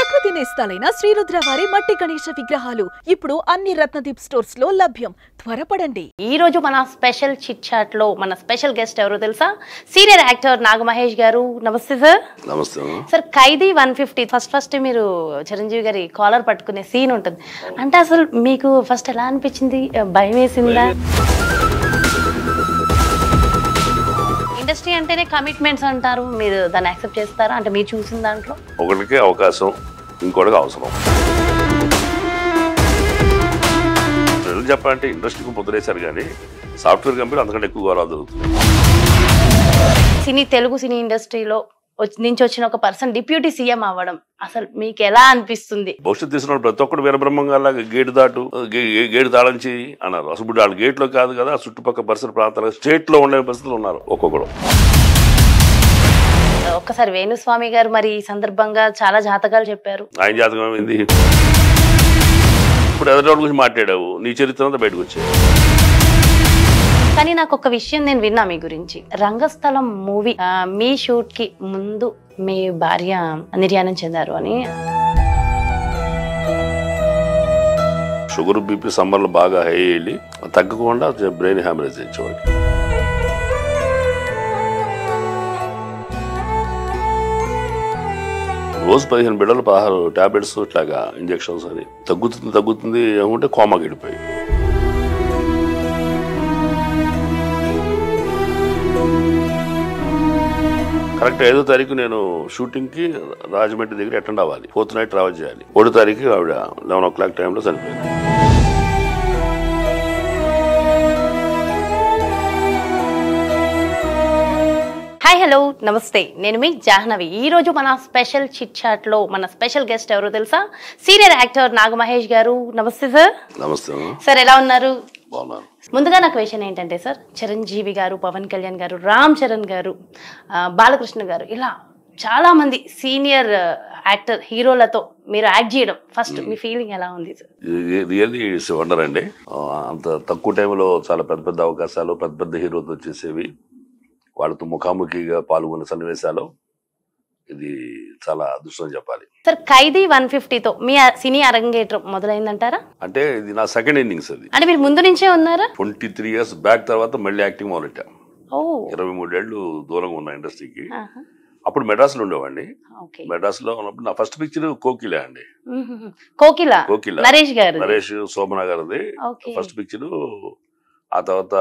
ప్రకృతి నేస్తాలైన శ్రీరుద్ర వారి మట్టి గణేశ విగ్రహాలు ఇప్పుడు అన్ని రత్నదీప్ స్టోర్స్ లో లభ్యం. త్వరపడండి. ఈ రోజు మన స్పెషల్ చిట్ చాట్ లో మన స్పెషల్ గెస్ట్ ఎవరో తెలుసా? సీనియర్ యాక్టర్ నాగ మహేష్ గారు. నమస్తే సార్. నమస్తే సార్. ఖైదీ 150 ఫస్ట్ మీరు చిరంజీవి గారి కాలర్ పట్టుకునే సీన్ ఉంటుంది. అంటే అసలు మీకు ఫస్ట్ ఎలా అనిపించింది? భయం వేసిందా? ఇండస్ట్రీ అంటేనే కమిట్మెంట్స్ అంటారు, మీరు దాన్ని యాక్సెప్ట్ చేస్తారా? అంటే మీరు చూసిన దాంట్లో ఒకరికి అవకాశం, ఇంకోటికి అవసరం. చెప్పాలంటే ఇండస్ట్రీకి ముద్రేశారు కానీ సాఫ్ట్వేర్ కంపెనీ అంతకంటే ఎక్కువ గౌరవం జరుగుతుంది. తెలుగు సినీ ఇండస్ట్రీలో నుంచి వచ్చిన ఒక పర్సన్ డిప్యూటీ సీఎం అవ్వడం అసలు మీకు ఎలా అనిపిస్తుంది? భవిష్యత్తు తీసుకున్న ప్రతి ఒక్కరు వీరబ్రహ్మంగా గేటు దాళంచి అన్నారు. అసలు ఇప్పుడు వాళ్ళు గేట్లో కాదు కదా, చుట్టుపక్కల పరిసర ప్రాంతాలు స్టేట్ లో ఉండే పరిస్థితులు ఉన్నారు ఒక్కొక్కరు. ఒక్కసారి వేణుస్వామి గారు మరి ఈ సందర్భంగా చాలా జాతకాలు చెప్పారు. ఆయన జాతకం ఏమైంది? ఇప్పుడు ఎదుటి గురించి మాట్లాడావు, నీ చరిత్ర అంతా బయటకు వచ్చావు. కానీ నాకు ఒక విషయం నేను విన్నా మీ గురించి. రంగస్థలం మూవీ మీ షూట్ కి ముందు మీ భార్య నిర్యాణం చెందారు అని. షుగర్ బీపీ సమ్మర్లో బాగా హై వెళ్ళి తగ్గకుండా బ్రెయిన్ హ్యామరేజ్ ఇచ్చేవాడికి. రోజు 15 బిడ్డలు 16 టాబ్లెట్స్ ఇట్లాగా ఇంజక్షన్స్ అని తగ్గుతుంది ఏమంటే కోమాకి వెళ్ళిపోయి. కరెక్ట్ 5వ తారీఖు నేను షూటింగ్ కి రాజమండ్రి దగ్గర అటెండ్ అవ్వాలి. 4th నైట్ ట్రావెల్ చేయాలి. 3వ తారీఖు ఆవిడ 11 o'clock టైంలో చనిపోయింది. హాయ్, హలో, నమస్తే. నేను మీ జాహ్నవి. ఈ రోజు మన స్పెషల్ చిట్ చాట్ లో మన స్పెషల్ గెస్ట్ ఎవరో తెలుసా? సీనియర్ యాక్టర్ నాగ మహేష్ గారు. నమస్తే సార్. నమస్తే సార్. ఎలా ఉన్నారు? బాగున్నాను. ముందుగా నా క్వశ్చన్ ఏంటంటే సార్, చిరంజీవి గారు, పవన్ కళ్యాణ్ గారు, రామ్ చరణ్ గారు, బాలకృష్ణ గారు, ఇలా చాలా మంది సీనియర్ యాక్టర్ హీరోలతో మీరు యాక్ట్ చేయడం ఫస్ట్ మీ ఫీలింగ్ ఎలా ఉంది సార్? రియల్లీ ఇట్స్ వండర్ అండి. అంత తక్కువ టైంలో చాలా పెద్ద పెద్ద అవకాశాలు, పెద్ద పెద్ద హీరోతో వచ్చేసేవి, వాళ్ళతో ముఖాముఖిగా పాల్గొన్న సన్నివేశాలు, ఇది చాలా అదృష్టం చెప్పాలి సార్. ఖైదీ 150తో మీ సినీ అరంగేట్రం మొదలైందంటారా? అంటే ఇది నా సెకండ్ ఇన్నింగ్స్. అది అంటే మీరు ముందు నుంచే ఉన్నారా? 23 years బ్యాక్ తర్వాత మళ్ళీ యాక్టింగ్ మొదలెట్టా. 23 ఏళ్ళు దూరంగా ఉన్న ఇండస్ట్రీకి. అప్పుడు మెడ్రాస్ లో ఉండేవాడిని. మెడ్రాస్ లో ఉన్నప్పుడు నా ఫస్ట్ పిక్చర్ కోకిలా అండి. కోకిలా నరేష్ శోభన గారిది ఫస్ట్ పిక్చర్. ఆ తర్వాత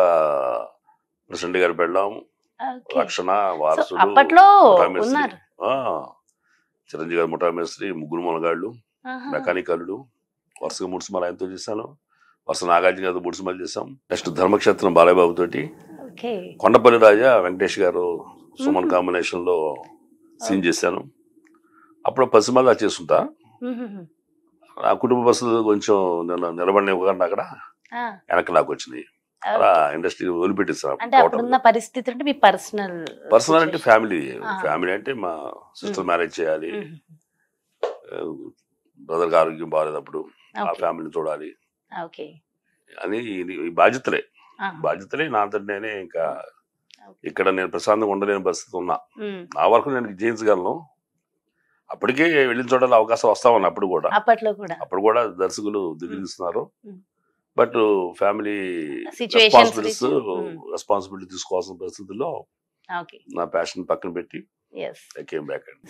ప్రెసిడెంట్ గారు పెళ్ళాం, రక్షణ, వారసుడు, చిరంజీవి గారు ముఠామేస్త్రి, ముగ్గురు మొనగాళ్ళు, మెకానికల్లు, వరుసగా 3 సినిమాలు ఆయనతో చేశాను. వరుస నాగార్జున గారితో 3 సినిమాలు చేశాం. నెక్స్ట్ ధర్మక్షేత్రం బాలయ్య బాబు తోటి, కొండపల్లి రాజా వెంకటేష్ గారు సుమన్ కాంబినేషన్ లో సీన్ చేశాను. అప్పుడు 10 సినిమాలు చేసుకుంటా. నా కుటుంబ పరిస్థితులు కొంచెం నేను నిలబడిన అక్కడ వెనక్కి నాకు వచ్చింది. అలా ఇండస్ట్రీ వదిలిపెట్టిస్తాను. పర్సనల్ అంటే ఫ్యామిలీ అంటే మా సిస్టర్ మ్యారేజ్ చేయాలి, బ్రదర్ కి ఆరోగ్యం బాగాలేదప్పుడు ఆ ఫ్యామిలీని చూడాలి అని ఈ బాధ్యతలే నా అంతటి నేనే. ఇంకా ఇక్కడ నేను ప్రశాంతంగా ఉండలేని పరిస్థితి ఉన్నా. నా వరకు నేను జయించగలను. అప్పటికే వెళ్ళిన చోట అవకాశం వస్తా ఉన్నా. అప్పుడు కూడా దర్శకులు దిగులుస్తున్నారు. బట్ ఫ్యామిలీ రెస్పాన్సిబిలిటీ తీసుకోవాల్సిన పరిస్థితుల్లో నా ప్యాషన్ పక్కన పెట్టి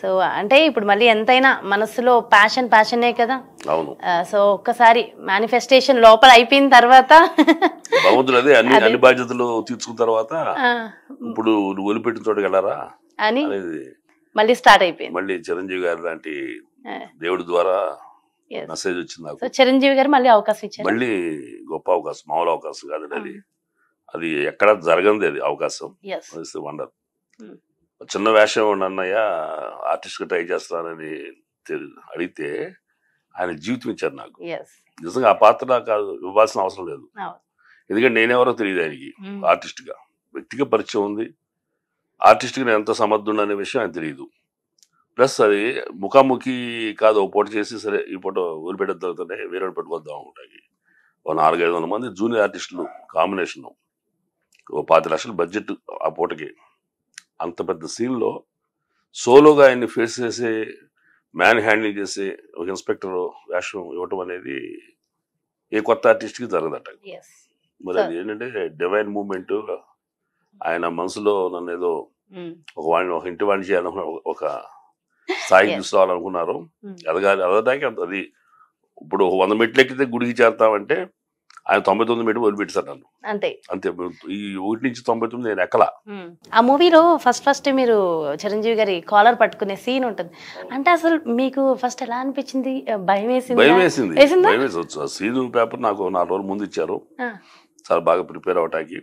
సో అంటే ఇప్పుడు మళ్ళీ ఎంతైనా మనసులో ప్యాషనే కదా. అవును. సో ఒక్కసారి మేనిఫెస్టేషన్ లోపల అయిపోయిన తర్వాత భగవంతుడు అదే అన్ని బాధ్యతలు తీర్చుకున్న తర్వాత ఇప్పుడు నువ్వు వదిలిపెట్టిన చోటకి వెళ్ళారా అని మళ్ళీ స్టార్ట్ అయిపోయింది. మళ్ళీ చిరంజీవి గారి లాంటి దేవుడి ద్వారా మెసేజ్ వచ్చింది నాకు. చిరంజీవి గారు మళ్ళీ అవకాశం ఇచ్చారు. మళ్ళీ గొప్ప అవకాశం, మామూలు అవకాశం కాదు అది. అది ఎక్కడ జరగంది అది అవకాశం. వండర్. చిన్న వేషం అన్నయ్య ఆర్టిస్ట్ గా ట్రై చేస్తానని అడిగితే ఆయన జీవితం ఇచ్చారు నాకు. నిజంగా ఆ పాత్ర నాకు ఇవ్వాల్సిన అవసరం లేదు. ఎందుకంటే నేనెవరో తెలియదు ఆయనకి. ఆర్టిస్ట్ గా వ్యక్తిగా పరిచయం ఉంది. ఆర్టిస్ట్ గా నేను ఎంత సమర్థుడు అనే విషయం ఆయన తెలియదు. ప్లస్ అది ముఖాముఖి కాదు, ఒక పూట చేసి సరే ఈ పూట వదిలిపెట్టేద్దాం వేరే పెట్టుకొద్దాం ఉంటాయి. 400-500 మంది జూనియర్ ఆర్టిస్టులు కాంబినేషన్, 25 లక్షల బడ్జెట్ ఆ పూటకి. అంత పెద్ద సీన్లో సోలోగా ఆయన్ని ఫేస్ చేసే మ్యాన్ హ్యాండిల్ చేసి ఒక ఇన్స్పెక్టర్ వేషం ఇవ్వటం అనేది ఏ కొత్త ఆర్టిస్ట్కి జరగదట. మరి అది ఏంటంటే డివైన్ మూమెంట్. ఆయన మనసులో నన్ను ఏదో ఒక ఇంటి వాడిని చేయాలనుకున్న ఒక స్థాయికి తీసుకోవాలనుకున్నారు. ఎదగడానికి అది ఇప్పుడు 100 మెట్లు ఎక్కితే గుడికి చేరుతామంటే ఆయన 99 మెట్లు వదిలిపెట్టారు నన్ను. అంతే ఈ 1 నుంచి 99 నేను ఎక్కలా. ఆ మూవీలో ఫస్ట్ మీరు చిరంజీవి గారి కాలర్ పట్టుకునే సీన్ ఉంటుంది. అంటే అసలు మీకు ఫస్ట్ ఎలా అనిపించింది? భయం వేసింది. సీన్ పేపర్ నాకు 4 రోజుల ముందు ఇచ్చారు. చాలా బాగా ప్రిపేర్ అవటానికి.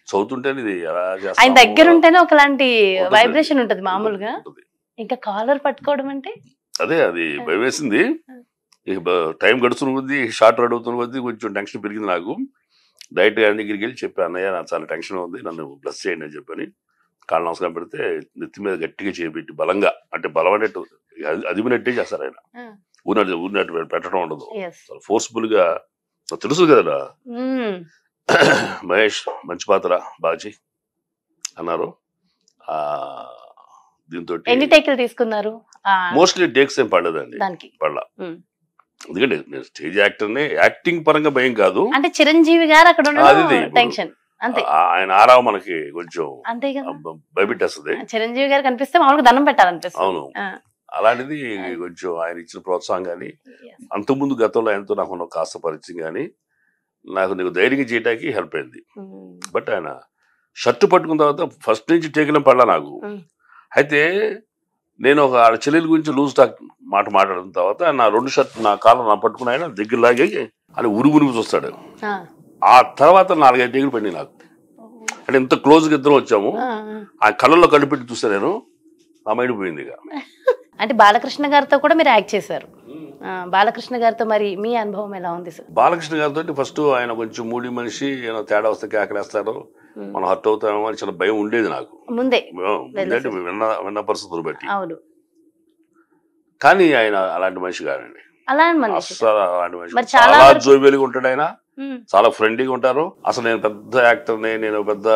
చదువుతుంటే ఇది ఎలా ఆయన దగ్గర ఉంటేనే ఒకలాంటి వైబ్రేషన్ ఉంటుంది మామూలుగా. ఇంకా కాలర్ పట్టుకోవడం అంటే అదే అది భయం వేసింది. టైం గడుస్తున్న కొద్దీ షార్ట్ అడుగుతున్న కొద్దీ కొంచెం టెన్షన్ పెరిగింది నాకు. డైరెక్ట్ ఆయన దగ్గరికి వెళ్ళి చెప్పాను, అన్నయ్య నాకు చాలా టెన్షన్ ఉంది, నన్ను బ్లెస్ చేయండి అని చెప్పని కాళ్ళ నమస్కారం పెడితే నెత్తి మీద గట్టిగా చేపెట్టి బలంగా, అంటే బలం అనేట్టు అదిమినట్టే చేస్తారు ఆయన. ఊరినట్టు పెట్టడం ఉండదు, ఫోర్స్ఫుల్ గా. తెలుసు కదా మహేష్ మంచి పాత్ర బాజీ అన్నారు. దీంతో ఎన్ని టేకులు తీసుకున్నారు? మోస్ట్లీ టేక్స్ ఏం పడలేదండి, పడలా. ఎందుకంటే నేను స్టేజ్ యాక్టర్నే, యాక్టింగ్ పరంగా భయం కాదు. అంటే చిరంజీవి గారు అక్కడ టెన్షన్ అంతే. ఆయన ఆరావు మనకి కొంచెం భయపెట్టేస్తుంది. చిరంజీవి గారు కనిపిస్తే మామూలుగా దండం పెట్టాలనిపిస్తుంది. అవును, అలాంటిది కొంచెం ఆయన ఇచ్చిన ప్రోత్సాహం కానీ, అంతకుముందు గతంలో ఆయనతో నాకు కాస్త పరిచయం కానీ నాకు నీకు ధైర్యం చేయడానికి హెల్ప్ అయింది. బట్ ఆయన షర్టు పట్టుకున్న తర్వాత ఫస్ట్ నుంచి టేకిన పడలా నాకు. అయితే నేను ఒక చెల్లెల గురించి లూజ్ టాక్ మాట్లాడిన తర్వాత నా 2 షర్ట్ నా కాళ్ళ నా పట్టుకుని ఆయన దగ్గర లాగే అని ఉరుగు చూస్తాడు. ఆ తర్వాత 4-5 టేకులు పడినాయి నాకు. అంటే ఇంత క్లోజ్గా ఇద్దరం వచ్చాము. ఆ కళ్ళల్లో కళ్ళు పెట్టి చూస్తే నేను నా మైండ్ పోయింది. అంటే బాలకృష్ణ గారితో కూడా మీరు యాక్ట్ చేశారు. బాలకృష్ణ గారితో మరి మీ అనుభవం ఎలా ఉంది సార్? బాలకృష్ణ గారితో ఫస్ట్ ఆయన కొంచెం మూడి మనిషి, తేడా వస్తే కేకలేస్తారు, మనం హర్ట్ అవుతామేమో అని చిన్న భయం ఉండేది నాకు ముందే, విన్న పరిస్థితులు బట్టి. కానీ ఆయన అలాంటి మనిషి కాదండి, అసలు అలాంటి మనిషి. చాలా జోబేలిగా ఉంటాడు ఆయన, చాలా ఫ్రెండ్లీగా ఉంటారు. అసలు నేను పెద్ద యాక్టర్ని, నేను పెద్ద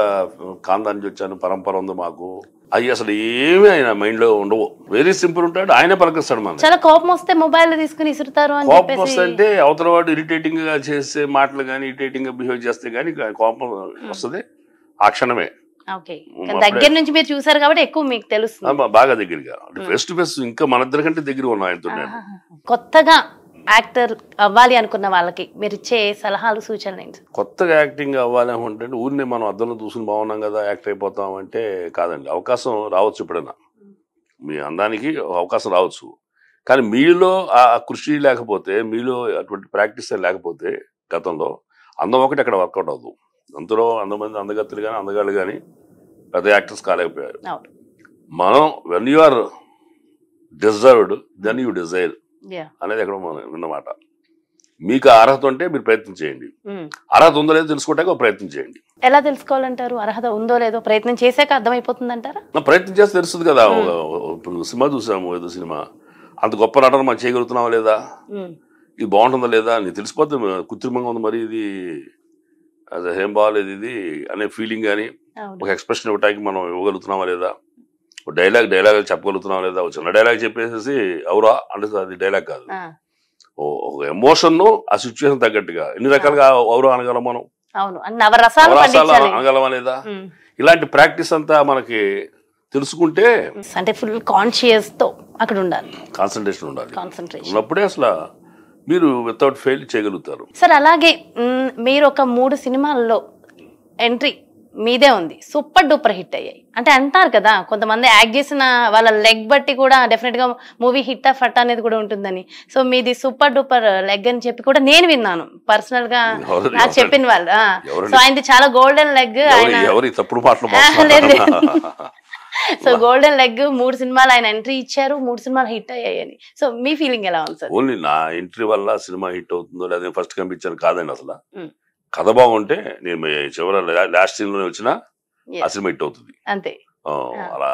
ఖాందాన్ నుంచి వచ్చాను, పరంపర ఉంది మాకు, అవి అసలు ఏమి ఆయన మైండ్ లో ఉండవు. వెరీ సింపుల్ ఉంటాడు, ఆయనే పలకరిస్తాడు. మనం చాలా కోపం వస్తే మొబైల్ తీసుకుని ఇసురుతారు. కోపం వస్తే అంటే అవతల వాడు ఇరిటేటింగ్ గా చేసే మాటలు కానీ, ఇరిటేటింగ్ గా బిహేవ్ చేస్తే గానీ కోపం వస్తుంది ఆ క్షణమే. దగ్గర నుంచి మీరు చూసారు కాబట్టి ఎక్కువ మీకు తెలుస్తుంది. బాగా దగ్గరగా, ఫేస్ టు ఫేస్, ఇంకా మన ఇద్దరి కంటే దగ్గర ఉన్నా ఆయనతో. కొత్తగా యాక్టర్ అవ్వాలి అనుకున్న వాళ్ళకి మీరు ఇచ్చే సలహాలు సూచనలు ఏంటి? కొత్తగా యాక్టింగ్ అవ్వాలి అనుకుంటే ఊరినే మనం అద్దంలో చూసుకుని బాగున్నాం కదా యాక్టర్ అయిపోతాం అంటే కాదండి. అవకాశం రావచ్చు, ఎప్పుడైనా మీ అందానికి అవకాశం రావచ్చు. కానీ మీలో ఆ కృషి లేకపోతే, మీలో అటువంటి ప్రాక్టీస్ లేకపోతే, గతంలో అందం ఒకటి అక్కడ వర్కౌట్ అవ్వదు. అంతలో అందమంది అందగత్తులు కానీ అందగాళ్ళు కానీ పెద్ద యాక్టర్స్ కాలేకపోయారు. మనం when you are deserved then you desire అనేది ఎక్కడ విన్నమాట. మీకు అర్హత ఉంటే మీరు ప్రయత్నం చేయండి, అర్హత ఉందో లేదో తెలుసుకోవడానికి ఒక ప్రయత్నం చేయండి. ఎలా తెలుసుకోవాలంటారు? అర్హత ఉందో లేదో ప్రయత్నం చేసాక అర్థమైపోతుంది అంటారా? ప్రయత్నం చేస్తే తెలుస్తుంది కదా. ఇప్పుడు సినిమా చూసాము, ఏదో సినిమా, అంత గొప్ప నటన మనం చేయగలుగుతున్నావా లేదా, ఇది బాగుంటుందా లేదా అని తెలిసిపోతుంది. కృత్రిమంగా ఉంది మరి ఇది, అది ఏం బాగాలేదు ఇది అనే ఫీలింగ్ కానీ, ఒక ఎక్స్ప్రెషన్ ఇవ్వడానికి మనం ఇవ్వగలుగుతున్నావా లేదా, డైలాగ్ చెప్పగలుగుతున్నావా లేదా. చిన్న డైలాగ్ చెప్పేసి అవురా అంటే అది డైలాగ్ కాదు, ఒక ఎమోషన్ ఆ సిచ్యువేషన్ తగ్గట్టుగా ఎన్ని రకాలుగా అవురా అనగలం మనం, అనగలమా లేదా. ఇలాంటి ప్రాక్టీస్ అంతా మనకి తెలుసుకుంటే, అంటే ఫుల్ కాన్షియస్ తో అక్కడ ఉండాలి, కాన్సన్ట్రేషన్ ఉండాలి. ఉన్నప్పుడే అసలు మీరు వితౌట్ ఫెయిల్ చేయగలుగుతారు. సార్ అలాగే మీరు ఒక 3 సినిమాల్లో ఎంట్రీ మీదే ఉంది, సూపర్ డూపర్ హిట్ అయ్యాయి. అంటే అంటారు కదా కొంతమంది యాక్ట్ చేసిన వాళ్ళ లెగ్ బట్టి కూడా డెఫినెట్ గా మూవీ హిట్ ఫట్ అనేది కూడా ఉంటుందని. సో మీది సూపర్ డూపర్ లెగ్ అని చెప్పి కూడా నేను విన్నాను పర్సనల్ గా, నాకు చెప్పిన వాళ్ళు. సో ఆయనది చాలా golden leg. So golden leg 3 సినిమాలు ఆయన ఎంట్రీ ఇచ్చారు, 3 సినిమాలు హిట్ అయ్యాయని. సో మీ ఫీలింగ్ ఎలా ఉంది సార్? ఓన్లీ నా ఎంట్రీ వల్ల సినిమా హిట్ అవుతుందో లేదా ఫస్ట్ కనిపించాను కాదండి. అసలు కథ బాగుంటే నేను చివరి లాస్ట్ సీన్ లోనే వచ్చినా ఆ సినిమా హిట్ అవుతుంది అంతే. అలా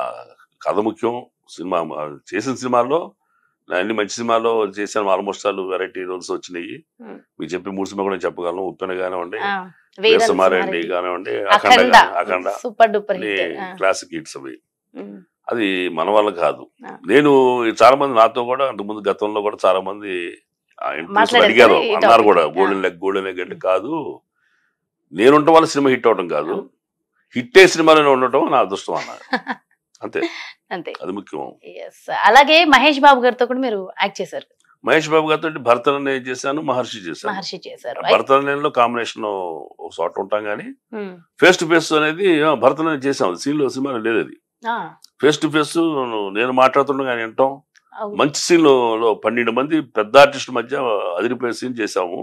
కథ ముఖ్యం. సినిమా చేసిన సినిమాల్లో అన్ని మంచి సినిమాల్లో చేశాను, ఆల్మోస్ట్ ఆల్ వెరైటీ రోల్స్ వచ్చినాయి. మీకు చెప్పి 3 సినిమా కూడా చెప్పగలను. ఉప్పెన కానివ్వండి, వేసమారెడ్డి కానివ్వండి, అఖండ సూపర్ డూపర్ క్లాసిక్ హిట్స్ అవి. అది మన వల్ల కాదు. ఆ. నేను చాలా మంది నాతో కూడా అంతకుముందు గతంలో కూడా చాలా మంది మాట్లాడారు అడిగారు, ఈ అన్నారు topic. కూడా ఆ. గోల్డెన్ లెగ్ అంటే కాదు, నేను ఉండటం వల్ల సినిమా హిట్ అవడం కాదు, హిట్ అయ్యే సినిమాలోనే ఉండటం నా అదృష్టం అన్నారు. అంతే, అంతే. అది ముఖ్యం. Yes. అలాగే మహేష్ బాబు గారితో కూడా మీరు యాక్ట్ చేశారు, మహేష్ బాబు గారితో భరతనే చేశాను, మహర్షి చేశాను. మహర్షి చేశారు. భరతనంలో కాంబినేషన్ ఒక చోట ఉంటాం కానీ ఫేస్ టు ఫేస్ అనేది భరతనే చేసాం. సీన్ లో సినిమా లేదు, అది ఫేస్ టు ఫేస్ నేను మాట్లాడుతుండగా వింటాం. మంచి సీన్ లో 12 మంది పెద్ద ఆర్టిస్ట్ మధ్య అదిరిపోయే సీన్ చేసాము.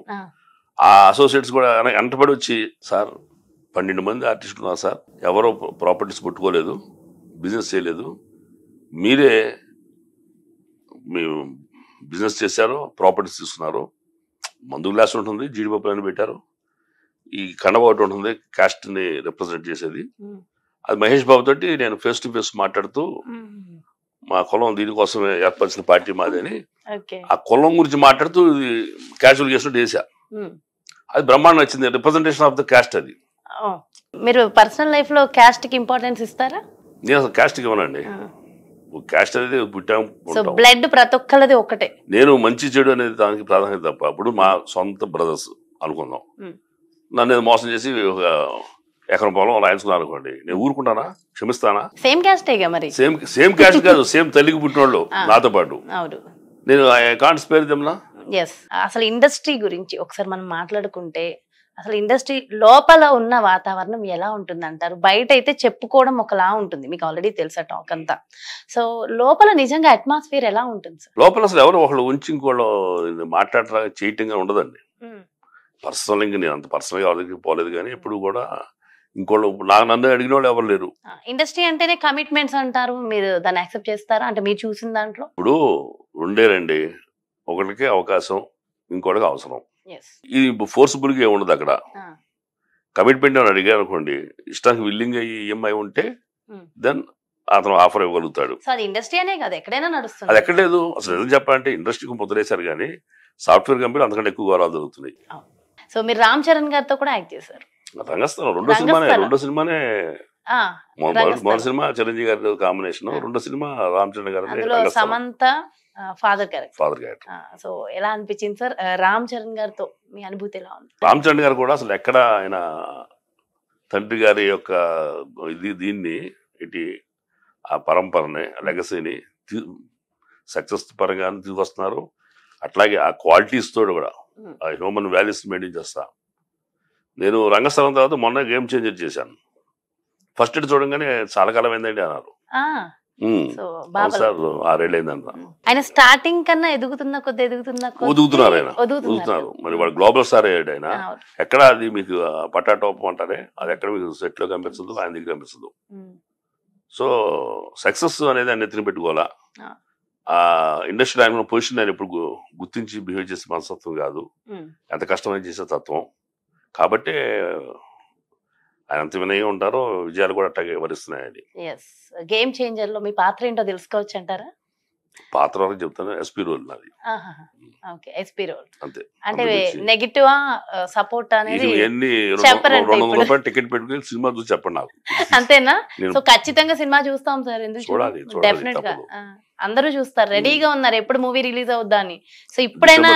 ఆ అసోసియేట్స్ కూడా వెంటబడి వచ్చి, సార్ 12 మంది ఆర్టిస్టులు ఉన్నారు సార్, ఎవరో ప్రాపర్టీస్ పుట్టుకోలేదు, బిజినెస్ చేయలేదు, మీరే మీ బిజినెస్ చేశారు, ప్రాపర్టీస్ తీసుకున్నారు, మందు గ్లాస్ ఉంటుంది, జీడిపప్పులు అని పెట్టారు, ఈ కండవ ఒకటి ఉంటుంది కాస్ట్ ని రిప్రజెంట్ చేసేది, అది మహేష్ బాబు తోటి నేను ఫేస్ టు ఫేస్ మాట్లాడుతూ, మా కులం దీనికోసమే ఏర్పరిచిన పార్టీ మాది అని ఆ కులం గురించి మాట్లాడుతూ ఇది క్యాజువల్ చేసినట్టు చేశా. అది బ్రహ్మాండం నచ్చింది, రిప్రజెంటేషన్ ఆఫ్ ద క్యాస్ట్. అది మీరు పర్సనల్ లైఫ్ లో క్యాస్ట్ కి ఇంపార్టెన్స్ ఇస్తారా? నేను అసలు క్యాస్ట్ కి ఇవ్వనండి. క్యాస్ట్ అనేది పుట్టాం, బ్లడ్ ప్రతి ఒక్కరిది ఒకటే. నేను మంచి చెడు అనేది దానికి ప్రాధాన్యత తప్ప. అప్పుడు మా సొంత బ్రదర్స్ అనుకుందాం, నన్ను మోసం చేసి ఒక ఎకరం పొలం రాయించుకున్నారు అనుకోండి, నేను ఊరుకుంటానా? క్షమిస్తానా? సేమ్ క్యాస్ట్ మరి. సేమ్ క్యాస్ట్ కాదు, సేమ్ తల్లికి పుట్టినోళ్ళు నాతో పాటు. నేను ఐ కాంట్ స్పేర్ దెమ్ నా. ఎస్. అసలు ఇండస్ట్రీ గురించి ఒకసారి మనం మాట్లాడుకుంటే, అసలు ఇండస్ట్రీ లోపల ఉన్న వాతావరణం ఎలా ఉంటుంది అంటారు? బయట అయితే చెప్పుకోవడం ఒకలా ఉంటుంది, మీకు ఆల్రెడీ తెలుసా టాక్ అంతా. సో లోపల నిజంగా అట్మాస్ఫియర్ ఎలా ఉంటుంది సార్? లోపల అసలు ఎవరు ఒకళ్ళు ఉంచి ఇంకోళ్ళు మాట్లాడరా చేయటంగా ఉండదండి. పర్సనల్ ఇంకా నేను అంత పర్సనల్ గా ఎవరి దగ్గరికి పోలేదు, కానీ ఎప్పుడు కూడా ఇంకోళ్ళు నన్ను అడిగిన వాళ్ళు ఎవరు లేరు. ఇండస్ట్రీ అంటేనే కమిట్మెంట్స్ అంటారు, మీరు దాన్ని యాక్సెప్ట్ చేస్తారా? అంటే మీరు చూసిన దాంట్లో ఇప్పుడు రెండేనండి, ఒకటికి అవకాశం, ఇంకోటికి అవసరం. ఇది ఫోర్స్ఫుల్ గా ఉండదు అక్కడ. కమిట్మెంట్ అని అడిగారు అనుకోండి, ఇష్టానికి విల్లింగ్ అయ్యి ఈఎంఐ ఉంటే దెన్ అతను ఆఫర్ ఇవ్వగలుగుతాడు. ఇండస్ట్రీ అనే కాదు, ఎక్కడైనా నడుస్తుంది. అది ఎక్కడ లేదు అసలు. ఏదో చెప్పాలంటే ఇండస్ట్రీకి ముద్రేశారు, కానీ సాఫ్ట్వేర్ కంపెనీ అంతకంటే ఎక్కువ గౌరవాలు జరుగుతున్నాయి. సో మీరు రామ్ చరణ్ గారితో కూడా యాక్ట్ చేశారు. రంగస్థలం రెండో సినిమానే. మొదటి సినిమా చిరంజీవి గారి కాంబినేషన్, రెండో సినిమా రామ్ చరణ్ గారి సమంత ఫాదర్ క్యారెక్టర్. సో ఎలా అనిపించింది సార్ రామ్ చరణ్ గారితో మీ అనుభూతి ఎలా ఉంది? రామ్ చరణ్ గారు కూడా అసలు ఎక్కడ ఆయన తండ్రి గారి యొక్క దీన్ని ఇటు ఆ పరంపరని లెగసీని సక్సెస్ పరంగా తీసుకొస్తున్నారు. అట్లాగే ఆ క్వాలిటీస్ తోడు కూడా ఆ హ్యూమన్ వాల్యూస్ మెయింటైన్ చేస్తా. నేను రంగస్థలం తర్వాత మొన్న గేమ్ చేంజర్ చేశాను. ఫస్ట్ ఇట్ చూడంగానే చాలా కాలం అయిందండి అన్నారు. సార్ 6 ఏళ్ళు అయిందంట. ఆయన స్టార్టింగ్ కన్నా ఎదుగుతున్నారు. మరి వాడు గ్లోబల్ స్టార్ అయ్యాడు ఆయన. ఎక్కడ అది మీకు పటాటోపం అంటారే, అది ఎక్కడ మీకు సెట్ లో కనిపించదు, ఆయన దగ్గర కనిపిస్తుంది. సో సక్సెస్ అనేది ఆయన ఎత్తున పెట్టుకోవాలా. ఆ ఇండస్ట్రీ ఆయన పొజిషన్ ఆయన ఎప్పుడు గుర్తించి బిహేవ్ చేసే మనస్తత్వం కాదు, ఎంత కష్టమైన చేసే తత్వం. కాబట్టి ఆయన అంత వినయంగా ఉంటారో, విజయాలు కూడా అట్టాగే వరిస్తున్నాయని. గేమ్ చేంజర్ లో మీ పాత్ర ఏంటో తెలుసుకోవచ్చు అంటారా? పాత్ర వరకు చెప్తాను, ఎస్పీ రోల్ నాది. ఎస్పీ రోల్ అంతే. అంటే నెగిటివ్ సపోర్ట్ అనేది ఎన్ని 200 రూపాయలు టికెట్ పెట్టుకుని సినిమా చూసి చెప్పండి నాకు. అంతేనా? సో ఖచ్చితంగా సినిమా చూస్తాం సార్, ఎందుకు చూడాలి, డెఫినెట్ గా అందరూ చూస్తారు, రెడీగా ఉన్నారు ఎప్పుడు మూవీ రిలీజ్ అవుద్దా అని. సో ఇప్పుడైనా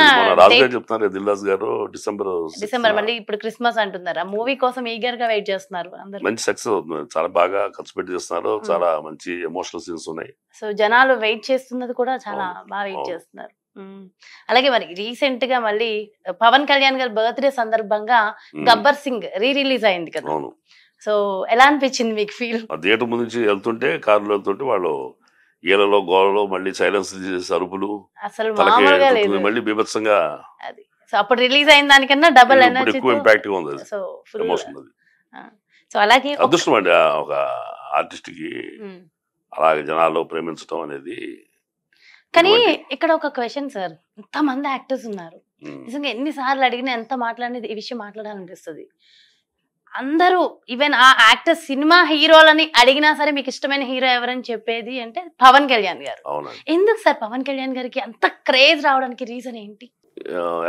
చెప్తున్నారు దిల్రాజు గారు డిసెంబర్ మళ్ళీ ఇప్పుడు క్రిస్మస్ అంటున్నారు, ఆ మూవీ కోసం ఈగర్ గా వెయిట్ చేస్తున్నారు అందరూ. మంచి సక్సెస్ అవుతుంది, చాలా బాగా ఖర్చు పెట్టి చేస్తున్నారు, చాలా మంచి ఎమోషనల్ సీన్స్ ఉన్నాయి. సో జనాలు వెయిట్ చేస్తున్నది కూడా చాలా బాగా వెయిట్ చేస్తున్నారు. అలాగే మరి రీసెంట్ గా మళ్ళీ పవన్ కళ్యాణ్ గారి బర్త్డే సందర్భంగా గబ్బర్ సింగ్ రిలీజ్ అయింది కదా. సో ఎలా అనిపించింది మీకు ఫీల్? థియేటర్ ముందు నుంచి వెళ్తుంటే, కారులో వెళ్తుంటే వాళ్ళు ఈలలో గోలలో మళ్ళీ సైలెన్స్ అరుపులు అసలు మామూలుగా లేదు, మళ్ళీ బీభత్సంగా. సో అప్పుడు రిలీజ్ అయిన దానికన్నా డబుల్ ఎనర్జీ, ఎక్కువ ఇంపాక్ట్ గా ఉంది. సో ఎమోషన్ అది. సో అలాగే అదృష్టం అండి ఒక ఆర్టిస్ట్ కి అలాగే జనాల్లో ప్రేమించడం అనేది. కానీ ఇక్కడ ఒక క్వశ్చన్ సార్, ఎంతమంది యాక్టర్స్ ఉన్నారు, నిజంగా ఎన్నిసార్లు అడిగినా ఎంత మాట్లాడినది ఈ విషయం మాట్లాడాలనిపిస్తుంది. అందరూ ఈవెన్ ఆ యాక్టర్ సినిమా హీరోలని అడిగినా సరే మీకు ఇష్టమైన హీరో ఎవరని చెప్పేది అంటే పవన్ కళ్యాణ్ గారు. ఎందుకు సార్ పవన్ కళ్యాణ్ గారికి అంత క్రేజ్ రావడానికి రీజన్ ఏంటి?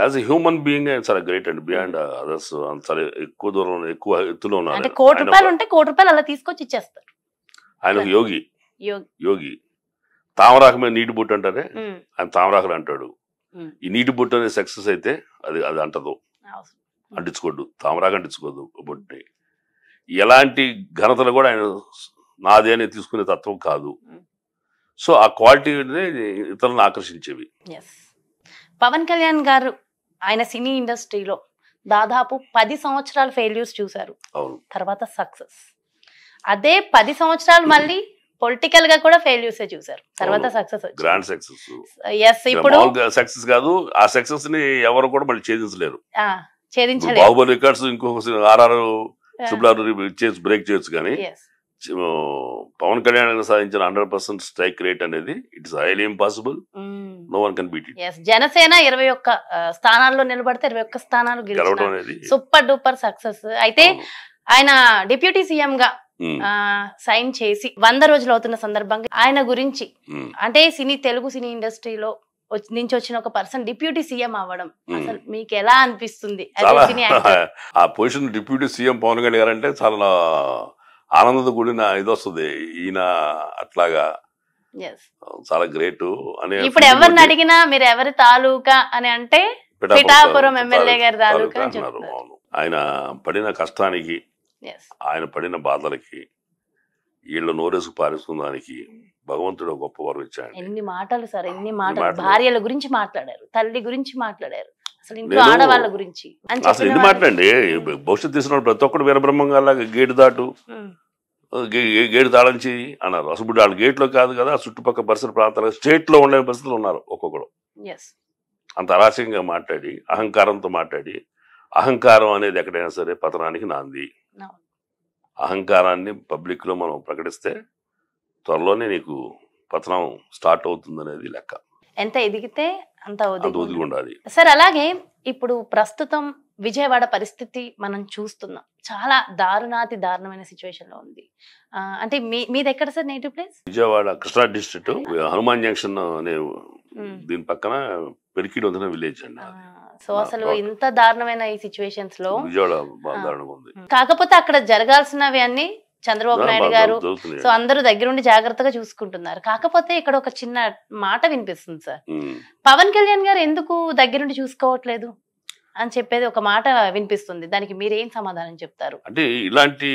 యాజ్ ఎ హ్యూమన్ బీయింగ్ చాలా గ్రేట్ అండ్ బియాండ్ అదర్స్. చాలా ఎక్కువ దూరం ఎక్కువ ఎత్తులో ఉన్నారు. అంటే ₹1 కోటి ఉంటే ₹1 కోటి అలా తీసుకొచ్చి ఇచ్చేస్తారు. ఆయన యోగి, యోగి తామరాకు మీద నీటి బొట్టు అంటారే, ఆయన తామరాకులు అంటాడు. ఈ నీటి బొట్టు అనేది సక్సెస్ అయితే అది అది అంటదు, అంటించుకోద్దు, తామరాకు అంటించుకోద్దు బొట్టుని. ఎలాంటి ఘనతలు కూడా ఆయన నాదే అని తీసుకునే తత్వం కాదు. సో ఆ క్వాలిటీ ఇతరులను ఆకర్షించేవి. పవన్ కళ్యాణ్ గారు ఆయన సినీ ఇండస్ట్రీలో దాదాపు 10 సంవత్సరాలు ఫెయిల్యూర్స్ చూశారు, తర్వాత సక్సెస్. అదే 10 సంవత్సరాలు మళ్ళీ పొలిటికల్ గా కూడా ఫెయిల్యూర్స్ చూశారు, తర్వాత సక్సెస్, గ్రాండ్ సక్సెస్. ఇప్పుడు సక్సెస్ కాదు, ఆ సక్సెస్ ని ఎవరు కూడా మళ్ళీ ఛేదించలేరు. ఛేదించలేరు. బాహుబలి రికార్డ్స్ ఇంకొక ఆర్ఆర్ చేసి బ్రేక్ చేయొచ్చు, కానీ పవన్ కళ్యాణ్ సాధించిన 100% స్ట్రైక్ రేట్ అనేది it's highly impossible. No one can beat it. Janasena 21 స్థానాల్లో నిలబడితే 21 స్థానాలు గెలవడం అనేది సూపర్ డూపర్ సక్సెస్. అయితే ఆయన డిప్యూటీ సీఎం గా సైన్ చేసి 100 రోజులు అవుతున్న సందర్భంగా ఆయన గురించి, అంటే తెలుగు సినీ ఇండస్ట్రీలో నుంచి వచ్చిన ఒక పర్సన్ డిప్యూటీ సీఎం అవ్వడం అసలు మీకు ఎలా అనిపిస్తుంది? ఆ position deputy CM Pawan Kalyan garu అంటే చాలా ఆనందంతో కూడిన ఇది వస్తుంది. ఈయన అట్లాగా చాలా గ్రేట్ అని. ఇప్పుడు ఎవరిని అడిగినా మీరు ఎవరి తాలూకా అని అంటే పిఠాపురం ఎమ్మెల్యే గారి తాలూకా అంటున్నారు. ఆయన పడిన కష్టానికి, ఆయన పడిన బాధలకి, వీళ్ళు నోరేసుకు పారేసుకున్నానికి భగవంతుడు గొప్ప వరం ఇచ్చాడు. ఎన్ని మాటలు సార్, ఎన్ని మాటలు. భార్యల గురించి మాట్లాడారు, తల్లి గురించి మాట్లాడారు, అసలు ఇంట్లో ఆడవాళ్ళ గురించి అసలు ఎన్ని మాటలండి. భవిష్యత్తు తీసిన ప్రతి ఒక్కడు వీరబ్రహ్మంగా గేటు దాటు, గేటు దాడించి అన్నారు. అసలు ఇప్పుడు వాళ్ళు గేట్లో కాదు కదా, చుట్టుపక్కల పరిసర ప్రాంతాలు స్టేట్ లో ఉండే పరిస్థితులు ఉన్నారు ఒక్కొక్కడు. అంత అరాచకంగా మాట్లాడి, అహంకారంతో మాట్లాడి, అహంకారం అనేది ఎక్కడైనా సరే పతనానికి నాంది. అహంకారాన్ని పబ్లిక్ లో మనం ప్రకటిస్తే త్వరలోనే నీకు పతనం స్టార్ట్ అవుతుంది అనేది లెక్క. ఎంత ఎదిగితే అంత ఒదిగి ఉండాలి సార్. అలాగే ఇప్పుడు ప్రస్తుతం విజయవాడ పరిస్థితి మనం చూస్తున్నాం, చాలా దారుణాతి దారుణమైన సిచ్యువేషన్ లో ఉంది. అంటే మీది ఎక్కడ sir native place? Vijayawada, Krishna district, Hanuman junction అనే దీని పక్కన పెరికిడ్ వదిన విలేజ్ అండి. సో అసలు ఇంత దారుణమైన ఈ సిచ్యువేషన్స్ లో విజయవాడ దారుణంగా ఉంది. కాకపోతే అక్కడ జరగాల్సినవి అన్ని చంద్రబాబు నాయుడు గారు, సో అందరూ దగ్గరుండి జాగ్రత్తగా చూసుకుంటున్నారు. కాకపోతే ఇక్కడ ఒక చిన్న మాట వినిపిస్తుంది సార్, పవన్ కళ్యాణ్ గారు ఎందుకు దగ్గరుండి చూసుకోవట్లేదు అని చెప్పేది ఒక మాట వినిపిస్తుంది. దానికి మీరేం సమాధానం చెప్తారు? అంటే ఇలాంటి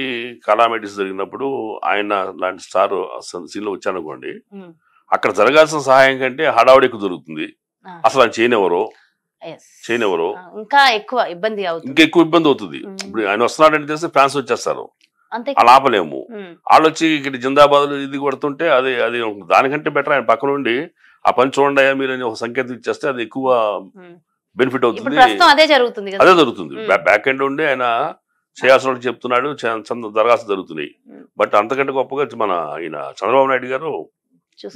కలామిటీస్ జరిగినప్పుడు ఆయన లాంటి స్టార్ సీన్ లో వచ్చానుకోండి, అక్కడ జరగాల్సిన సహాయం కంటే హడావుడి ఎక్కువ జరుగుతుంది. అసలు ఆయన చేయనివ్వరు, ఇంకా ఎక్కువ ఇబ్బంది అవుతుంది, ఇంకా ఎక్కువ ఇబ్బంది అవుతుంది. ఇప్పుడు ఆయన వస్తున్నాడంటే తెలిసి ఫ్యాన్స్ వచ్చేస్తారు, అలా ఆపలేము. వాళ్ళు వచ్చి ఇక్కడ జిందాబాద్ ఇది కొడుతుంటే అది అది దానికంటే బెటర్ ఆయన పక్కన ఉండి ఆ పని చూడండి మీరు అని ఒక సంకేతం ఇచ్చేస్తే అది ఎక్కువ బెనిఫిట్ అవుతుంది. అదే జరుగుతుంది. బ్యాక్ ఎండ్ ఉండి ఆయన చేయాల్సిన వాళ్ళు చెప్తున్నాడు, జరగాల్సి జరుగుతున్నాయి. బట్ అంతకంటే గొప్పగా మన ఆయన చంద్రబాబు నాయుడు గారు,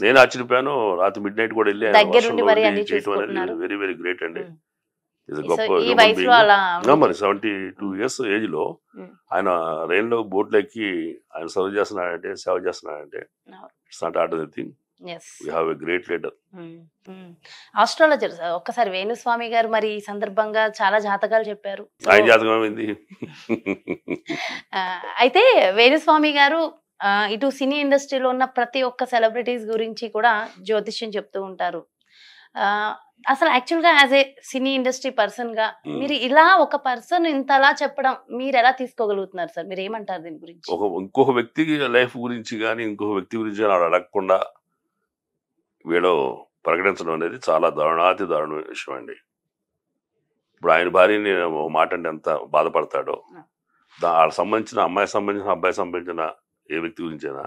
నేను ఆశ్చర్యపోయాను, రాత్రి మిడ్ నైట్ కూడా వెళ్ళి చేయటం అనేది వెరీ వెరీ గ్రేట్ అండి. మరి 72 years ఏజ్ లో ఆయన రైన్ లో బోట్లు ఎక్కి ఆయన సర్వ్ చేస్తున్నాడంటే, సేవ చేస్తున్నాడంటే it's not ordinary thing. We have a great leader. Astrologer ఒక్కసారి వేణుస్వామి గారు మరి ఈ సందర్భంగా చాలా జాతకాలు చెప్పారు. ఆయన జాతకం ఏమైంది? అయితే వేణుస్వామి గారు ఇటు సినీ ఇండస్ట్రీలో ఉన్న ప్రతి ఒక్క సెలబ్రిటీస్ గురించి కూడా జ్యోతిష్యం చెప్తూ ఉంటారు. అసలు యాక్చువల్ గా as a cine industry person గా మీరు ఇలా ఒక పర్సన్ ఇంతలా చెప్పడం మీరు ఎలా తీసుకోగలుగుతున్నారు సార్? మీరు ఏమంటారు దీని గురించి? ఇంకొక వ్యక్తి లైఫ్ గురించి కానీ ఇంకొక వ్యక్తి గురించి అడగకుండా వీళ్ళు ప్రకటించడం అనేది చాలా దారుణాతి దారుణ విషయం అండి. ఇప్పుడు ఆయన భార్యని మాట అంటే ఎంత బాధపడతాడో, వాళ్ళకి సంబంధించిన అమ్మాయి సంబంధించిన అబ్బాయి సంబంధించిన ఏ వ్యక్తి గురించైనా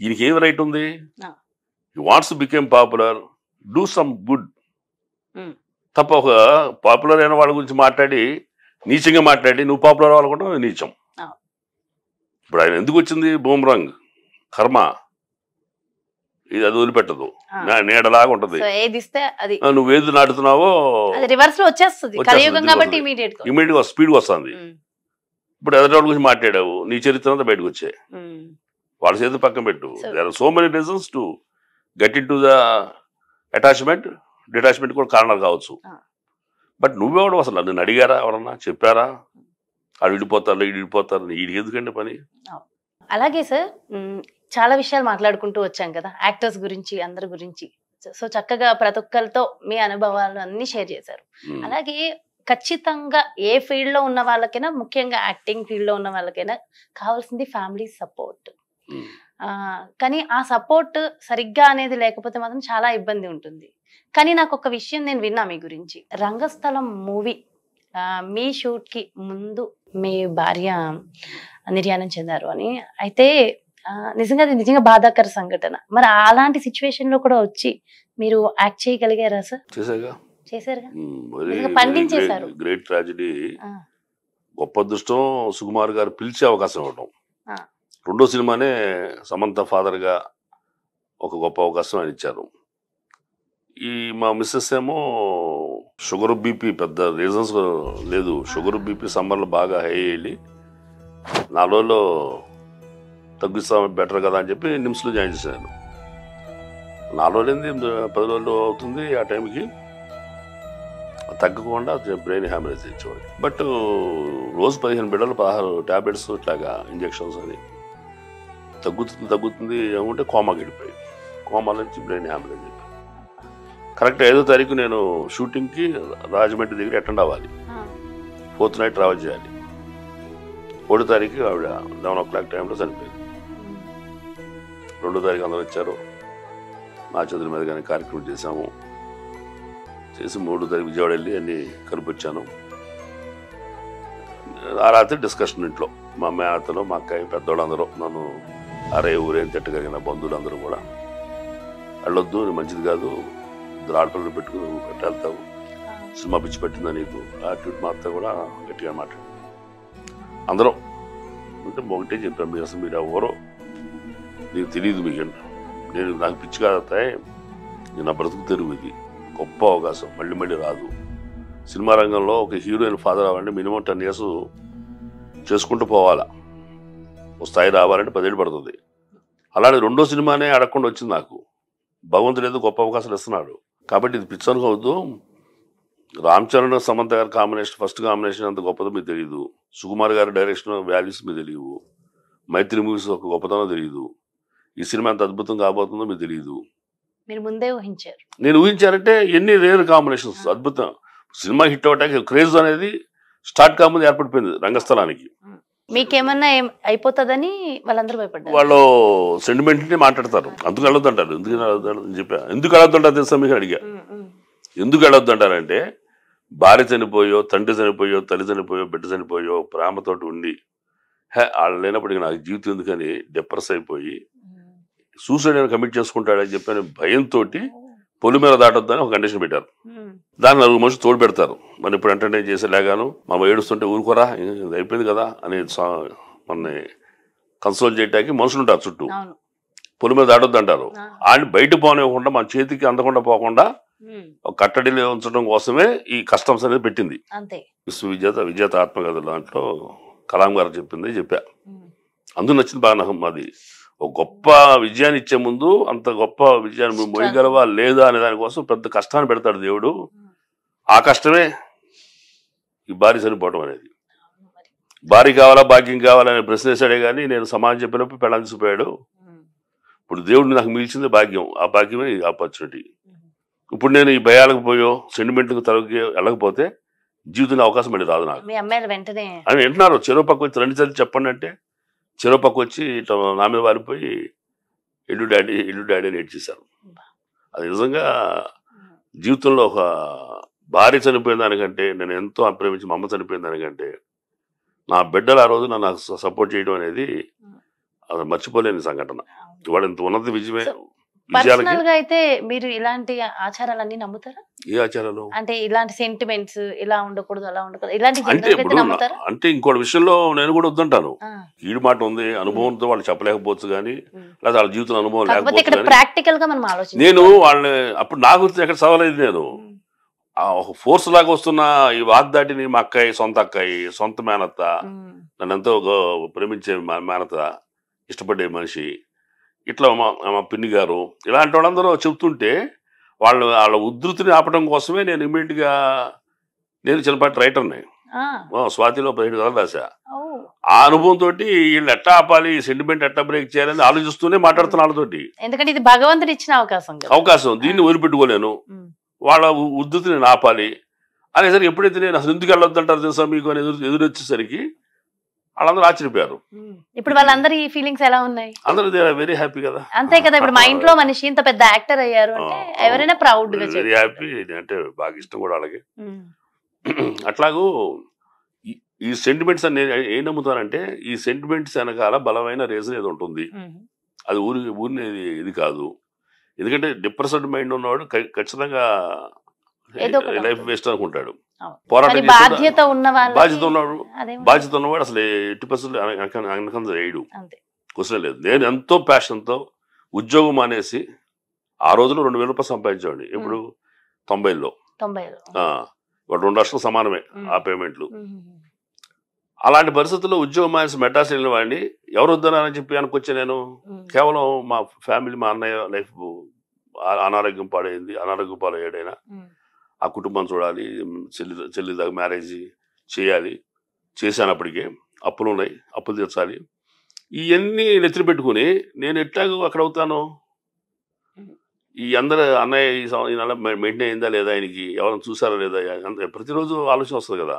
ఈయనకి ఏం రైట్ ఉంది? He wants to became popular, do some good. తప్ప ఒక పాపులర్ అయిన వాళ్ళ గురించి మాట్లాడి నీచంగా మాట్లాడి నువ్వు పాపులర్ అవ్వాలనుకుంటావు, నీచం. ఇప్పుడు ఆయన ఎందుకు వచ్చింది? బూమరాంగ్ కర్మ, ఇది అది వదిలిపెట్టదు, నీడలాగా ఉంటది. నువ్వు ఏది నాటుతున్నావో ఇమీడియట్ గా స్పీడ్ వస్తుంది. ఇప్పుడు ఎదుటి వాళ్ళ గురించి మాట్లాడావు, నీ చరిత్ర అంతా బయటకు వచ్చాయి. వాళ్ళ చేతి పక్కన పెట్టు. There are so many reasons to get in to the attachment, detachment కూడా కారణాలు కావచ్చు. బట్ నువ్వెవడు అసలు? నన్ను అడిగారా? ఎవరన్నా చెప్పారా? వాళ్ళు విడిపోతారు, వీడిపోతారు, వీడికి ఎందుకంటే పని? అలాగే సార్, చాలా విషయాలు మాట్లాడుకుంటూ వచ్చాం కదా, యాక్టర్స్ గురించి, అందరి గురించి. సో చక్కగా ప్రతి ఒక్కరితో మీ అనుభవాలు అన్ని షేర్ చేశారు. అలాగే ఖచ్చితంగా ఏ ఫీల్డ్ లో ఉన్న వాళ్ళకైనా, ముఖ్యంగా యాక్టింగ్ ఫీల్డ్ లో ఉన్న వాళ్ళకైనా కావాల్సింది ఫ్యామిలీ సపోర్ట్. కానీ ఆ సపోర్ట్ సరిగ్గా అనేది లేకపోతే మాత్రం చాలా ఇబ్బంది ఉంటుంది. కానీ నాకు ఒక విషయం నేను విన్నా మీ గురించి, రంగస్థలం మూవీ మీ షూట్ కి ముందు మీ భార్య నిర్యాణం చెందారు అని. అయితే నిజంగా బాధాకర సంఘటన. మరి అలాంటి సిచ్యువేషన్ లో కూడా వచ్చి మీరు యాక్ట్ చేయగలిగారా సార్? చేశారుగా, పండించేశారు. Great tragedy. గొప్ప అదృష్టం సుకుమార్ గారు పిలిచే అవకాశం ఇవ్వడం. రెండో సినిమానే సమంత ఫాదర్ గా ఒక గొప్ప అవకాశం ఆయన ఇచ్చారు. ఈ మా మిస్సెస్ ఏమో షుగర్ బీపీ పెద్ద రీజన్స్ లేదు, షుగర్ బీపీ సమ్మర్లో బాగా హై వెళ్ళి 4 రోజుల్లో తగ్గిస్తాం బెటర్ కదా అని చెప్పి నిమ్స్లో జాయిన్ చేశాను. 4 రోజులు ఏంది 10 రోజులు అవుతుంది. ఆ టైంకి తగ్గకుండా బ్రెయిన్ హ్యామరేజ్ ఇచ్చేవాడు. బట్ రోజు 15 బిళ్ళలు 16 ట్యాబ్లెట్స్ ఇట్లాగా ఇంజెక్షన్స్ అని తగ్గుతుంది ఏమంటే కోమాకి వెళ్ళిపోయి, కోమా నుంచి బ్రెయిన్ హ్యామరేజ్ అయిపోయి. కరెక్ట్ 5వ తారీఖు నేను షూటింగ్కి రాజమండ్రి దగ్గర అటెండ్ అవ్వాలి. 4th నైట్ ట్రావెల్ చేయాలి. 3వ తారీఖు ఆవిడ 11 o'clock టైంలో చనిపోయింది. 2వ తారీఖు అందరూ వచ్చారు. నా చేతుల మీద కానీ కార్యక్రమం చేశాము. చేసి 3వ తారీఖు విజయవాడ వెళ్ళి అన్ని కలిపొచ్చాను. ఆ రాత్రి డిస్కషన్ ఇంట్లో మా మేనతను, మా అక్కయ్య, పెద్దవాళ్ళు అందరూ నన్ను అరే ఊరేం తిట్టగలిగిన బంధువులు అందరూ కూడా వెళ్ళొద్దు, మంచిది కాదు, ఆడపిల్లలు పెట్టుకుని నువ్వు వెళ్తావు, సినిమా పిచ్చి పెట్టిందా నీకు, యాటిట్యూడ్ మాత్రం కూడా గట్టిగా మాట్లాడు అందరూ. అంటే ఒకటే చెప్పాను, మీరు అసలు మీరు ఎవరో నీకు తెలియదు, మీకు నాకు పిచ్చి కాదతాయి, నేను నా బ్రతుకు తెరువు, ఇది గొప్ప అవకాశం, మళ్ళీ రాదు. సినిమా రంగంలో ఒక హీరోయిన్ ఫాదర్ అవ్వాలంటే మినిమం 10 years చేసుకుంటూ పోవాలా. ఒక స్థాయి రావాలంటే 10 ఏళ్ళు పడుతుంది. అలానే 2వ సినిమానే అడగకుండా వచ్చింది నాకు. భగవంతుడు ఏదో గొప్ప అవకాశాలు ఇస్తున్నాడు. కాబట్టి ఇది పిచ్చి అనుకోవద్దు. రామ్ చరణ్ సమంత గారి కాంబినేషన్, ఫస్ట్ కాంబినేషన్ అంత గొప్పదో మీకు తెలియదు. సుకుమార్ గారి డైరెక్షన్ వాల్యూస్ మీకు తెలియవు. మైత్రి మూవీస్ ఒక గొప్పతనం తెలియదు. ఈ సినిమా ఎంత అద్భుతం కాబోతుందో మీకు తెలియదు. మీరు ముందే ఊహించారు. నేను ఊహించానంటే ఎన్ని రేర్ కాంబినేషన్స్, అద్భుతం. సినిమా హిట్ అవటానికి క్రేజ్ అనేది స్టార్ట్ కాకముందు ఏర్పడిపోయింది రంగస్థలానికి. మీకేమన్నా అయిపోతుందని వాళ్ళందరూ భయపడ్డారు. వాళ్ళు సెంటిమెంట్ని మాట్లాడతారు. అందుకు వెళ్ళొద్దు అంటారు. ఎందుకు వెళ్ళొద్దు అని చెప్పా. ఎందుకు వెళ్ళొద్దు అంటారు తెలుసా మీకు అడిగా. ఎందుకు వెళ్ళొద్దు అంటారంటే భార్య చనిపోయో, తండ్రి చనిపోయో, తల్లి చనిపోయో, బిడ్డ చనిపోయో, ప్రేమతోటి ఉండి వాళ్ళు లేనప్పటికీ నాకు జీవితం ఎందుకని డిప్రెస్ అయిపోయి సూసైడ్ అని కమిట్ చేసుకుంటాడని చెప్పని భయంతో పొలి మీద దాటొద్దని ఒక కండిషన్ పెట్టారు. దాన్ని 4 మనుషులు తోడు పెడతారు. మనం ఇప్పుడు ఎంటర్టైన్ చేసేలాగాను మా ఏడుస్తుంటే ఊరుకోరా ఇది అయిపోయింది కదా అని మనని కన్సోల్ చేయడానికి మనుషులు ఉంటారు చుట్టూ. పొలి మీద దాటొద్దు అంటారు. ఆయన బయట పోనివ్వకుండా మన చేతికి అందకుండా పోకుండా ఒక కట్టడిలో ఉంచడం కోసమే ఈ కస్టమ్స్ అనేది పెట్టింది. విజేత ఆత్మకథ దాంట్లో కలాం గారు చెప్పా. అందుకు నచ్చింది బాగా నాకు. మాది ఒక గొప్ప విజయాన్ని ఇచ్చే ముందు అంత గొప్ప విజయాన్ని మోయగలవా లేదా అనే దానికోసం పెద్ద కష్టాన్ని పెడతాడు దేవుడు. ఆ కష్టమే ఈ భార్య చనిపోవడం అనేది. భార్య కావాలా భాగ్యం కావాలనే ప్రశ్న వేసాడే కానీ నేను సమాజం చెప్పినప్పుడు పెళ్ళాన్ని చూపాడు. ఇప్పుడు దేవుడిని నాకు మిగిల్చింది భాగ్యం. ఆ భాగ్యమే ఈ ఆపర్చునిటీ. ఇప్పుడు నేను ఈ భయాలకు పోయో సెంటిమెంట్లకు తలకి వెళ్ళకపోతే జీవితంలో అవకాశం మళ్ళీ రాదు నాకు. అని వింటున్నారు. చెరో పక్క వచ్చి 2 సార్లు చెప్పండి అంటే చెరో పక్క వచ్చి ఇట్లా నా మీద వారిపోయి ఇల్లు డాడీ అని ఏడ్చేశారు. అది నిజంగా జీవితంలో ఒక భార్య చనిపోయిన దానికంటే, నేను ఎంతో ప్రేమించి మా అమ్మ చనిపోయిన దానికంటే, నా బిడ్డలు ఆ రోజు నాకు సపోర్ట్ చేయడం అనేది అది మర్చిపోలేని సంఘటన. ఇవాళ ఇంత ఉన్నత పర్సనల్ గా అయితే మీరు ఇలాంటి ఆచారాలన్నీ నమ్ముతారా? ఏ ఆచారాలు అంటే ఇలాంటి సెంటిమెంట్స్, ఇలా ఉండకూడదు అలా ఉండకూడదు ఇలాంటి అంటే ఇంకోటి విషయంలో నేను కూడా వద్దంటాను. ఈడు మాట ఉంది, అనుభవంతో వాళ్ళు చెప్పలేకపోవచ్చు కానీ, లేదా వాళ్ళ జీవితం అనుభవం లేకపోతే ప్రాక్టికల్ గా మనం ఆలోచించాలి. నేను వాళ్ళని అప్పుడు నాకు ఎక్కడ చదవలేదు. నేను ఒక ఫోర్స్ లాగా వస్తున్న ఈ వాగ్దాటిని మా అక్కయ్య, సొంత అక్కయ్య, సొంత మేనత్త, నన్ను ఎంతో ప్రేమించే మేనత్త, ఇష్టపడే మనిషి, ఇట్లా మా పిన్ని గారు, ఇలాంటి వాళ్ళందరూ చెప్తుంటే వాళ్ళ ఉధృతిని ఆపడం కోసమే నేను ఇమీడియట్గా నేను చిన్నపాటి రైటర్ని. స్వాతిలో 17 కథలు రాశా. ఆ అనుభవంతో వీళ్ళు ఎట్లా ఆపాలి, సెంటిమెంట్ ఎట్లా బ్రేక్ చేయాలని ఆలోచిస్తూనే మాట్లాడుతున్న వాళ్ళతోటి. ఎందుకంటే ఇది భగవంతుడు ఇచ్చిన అవకాశం కదా. అవకాశం, దీన్ని వదిలిపెట్టుకోలేను, వాళ్ళ ఉద్ధృతి నేను ఆపాలి అనేసరికి ఎప్పుడైతే నేను అసలు ఎందుకు వెళ్ళొద్దంటారు తెలుసా మీకు అని ఎదురొచ్చేసరికి వాళ్ళందరూ ఆశ్చర్యపోయారు. ఇప్పుడు వాళ్ళందరి ఫీలింగ్స్ ఎలా ఉన్నాయి? అందరూ వెరీ హ్యాపీ కదా. అంతే కదా, ఇప్పుడు మా ఇంట్లో మనిషి ఇంత పెద్ద యాక్టర్ అయ్యారు అంటే ఎవరైనా ప్రౌడ్ గా వెరీ హ్యాపీ, అంటే బాగా ఇష్టం కూడా వాళ్ళకి. అట్లాగూ ఈ సెంటిమెంట్స్ అని ఏం నమ్ముతానంటే, ఈ సెంటిమెంట్స్ వెనకాల బలమైన రీజన్ ఏదో ఉంటుంది. అది ఊరిని ఇది కాదు. ఎందుకంటే డిప్రెస్డ్ మైండ్ ఉన్నవాడు ఖచ్చితంగా లైఫ్ వేస్ట్ అనుకుంటాడు. పోరాటం బాధ్యత ఉన్నవాడు అసలు 80% వేయడు, క్వశ్చన్ లేదు. నేను ఎంతో ప్యాషన్తో ఉద్యోగం మానేసి ఆ రోజులో 2,000 రూపాయలు సంపాదించాడు. ఇప్పుడు 90లో 2 లక్షలు సమానమే ఆ పేమెంట్లు. అలాంటి పరిస్థితుల్లో ఉద్యోగం మానేసి మెడ్రాస్ వెళ్ళిన వాడిని ఎవరు వద్దనని చెప్పి అనుకొచ్చా నేను. కేవలం మా ఫ్యామిలీ, మా అన్నయ్య లైఫ్ అనారోగ్యం పాలయ్యాడైనా ఆ కుటుంబం చూడాలి, చెల్లి దగ్గర మ్యారేజ్ చేయాలి, చేశానప్పటికే అప్పులు ఉన్నాయి, అప్పులు తీర్చాలి, ఇవన్నీ నెత్తిన పెట్టుకుని నేను ఎట్లాగో అక్కడ అవుతాను. ఈ అందరూ అన్నయ్య ఈ నెల మెయింటైన్ అయిందా లేదా, ఆయనకి ఎవరైనా చూసారా లేదా, ప్రతిరోజు ఆలోచన వస్తుంది కదా.